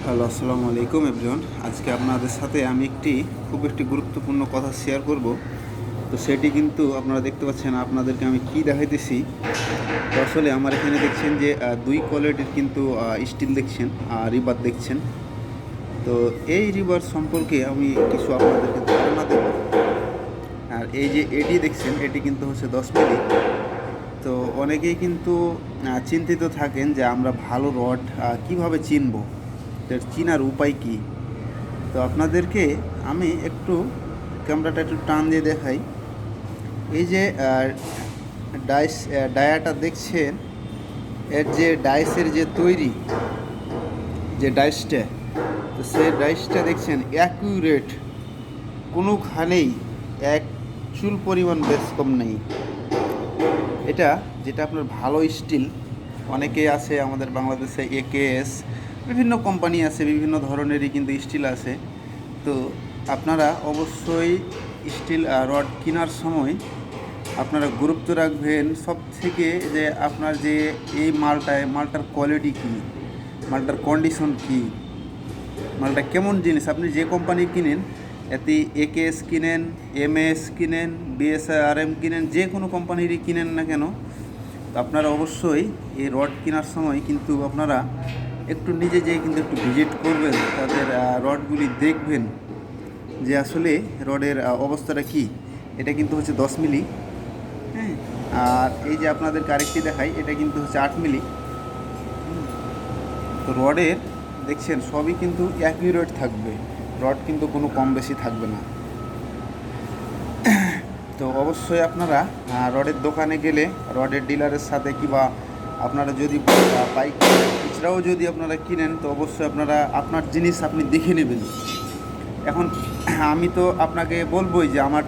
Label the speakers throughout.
Speaker 1: Hello, আসসালামু আলাইকুম everyone. আজকে আপনাদের সাথে আমি খুব একটি গুরুত্বপূর্ণ কথা শেয়ার করব। তো সেটি কিন্তু আপনারা দেখতে পাচ্ছেন, আপনাদেরকে আমি কি দেখাইতেছি। তো আসলে আমার এখানে দেখছেন যে দুই কোয়ালিটির কিন্তু স্টিল দেখছেন, রিবার দেখছেন। তো এই রিবার সম্পর্কে আমি কিছু আপনাদেরকে ধারণা দেব। আর এই যে এটি দেখছেন, এটি কিন্তু হচ্ছে 10 মিলি। তো অনেকেই কিন্তু চিন্তিত থাকেন যে আমরা ভালো রড কীভাবে চিনব, এর চিনার উপায় কী। তো আপনাদেরকে আমি একটু ক্যামেরাটা একটু টান দিয়ে দেখাই। এই যে ডায়াটা দেখছেন, এর যে ডাইসের যে তৈরি যে ডাইসটা, তো সেই ডাইসটা দেখছেন অ্যাকুরেট, কোনোখানেই এক চুল পরিমাণ বেশ কম নেই। এটা যেটা আপনার ভালো স্টিল, অনেকেই আছে আমাদের বাংলাদেশে, একেএস, বিভিন্ন কোম্পানি আছে, বিভিন্ন ধরনেরই কিন্তু স্টিল আছে। তো আপনারা অবশ্যই স্টিল রড কেনার সময় আপনারা গুরুত্ব রাখবেন সব থেকে, যে আপনার যে এই মালটার কোয়ালিটি কী, মালটার কন্ডিশন কী, মালটা কেমন জিনিস। আপনি যে কোম্পানি কিনেন, এতে একেএস কিনেন, এমএস কিনেন, বিএসআরএম কিনেন, যে কোনো কোম্পানিরই কিনেন না কেন, তো আপনারা অবশ্যই এই রড কেনার সময় কিন্তু আপনারা একটু নিজে যেয়ে কিন্তু একটু ভিজিট করবেন, তাদের রডগুলি দেখবেন যে আসলে রডের অবস্থাটা কী। এটা কিন্তু হচ্ছে 10 মিলি, হ্যাঁ। আর এই যে আপনাদেরকে আরেকটি দেখাই, এটা কিন্তু হচ্ছে 8 মিলি। তো রডের দেখছেন সবই কিন্তু অ্যাকিউরেট থাকবে, রড কিন্তু কোনো কম বেশি থাকবে না। তো অবশ্যই আপনারা রডের দোকানে গেলে রডের ডিলারের সাথে, কিংবা আপনারা যদি বাইক খুচরাও যদি আপনারা কিনেন, তো অবশ্যই আপনারা আপনার জিনিস আপনি দেখে নেবেন। এখন আমি তো আপনাকে বলবোই যে আমার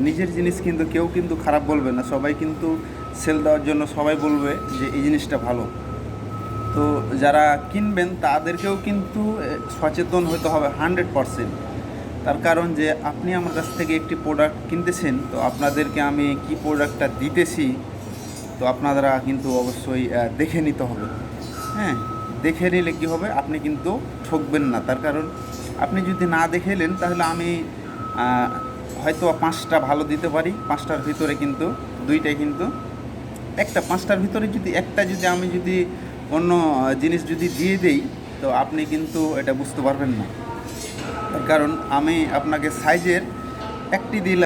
Speaker 1: নিজের জিনিস কিন্তু কেউ কিন্তু খারাপ বলবে না, সবাই কিন্তু সেল দেওয়ার জন্য সবাই বলবে যে এই জিনিসটা ভালো। তো যারা কিনবেন তাদেরকেও কিন্তু সচেতন হতে হবে 100%। তার কারণ যে আপনি আমার কাছ থেকে একটি প্রোডাক্ট কিনতেছেন, তো আপনাদেরকে আমি কি প্রোডাক্টটা দিতেছি, তো আপনারা কিন্তু অবশ্যই দেখে নিতে হবে। হ্যাঁ, দেখে নিলে কী হবে, আপনি কিন্তু ঠকবেন না। তার কারণ আপনি যদি না দেখে নেন, তাহলে আমি হয়তো 5টা ভালো দিতে পারি, 5টার ভিতরে কিন্তু 2টাই কিন্তু একটা, 5টার ভিতরে যদি একটা যদি আমি যদি অন্য জিনিস যদি দিয়ে দেই, তো আপনি কিন্তু এটা বুঝতে পারবেন না। তার কারণ আমি আপনাকে সাইজের একটি দিলাম।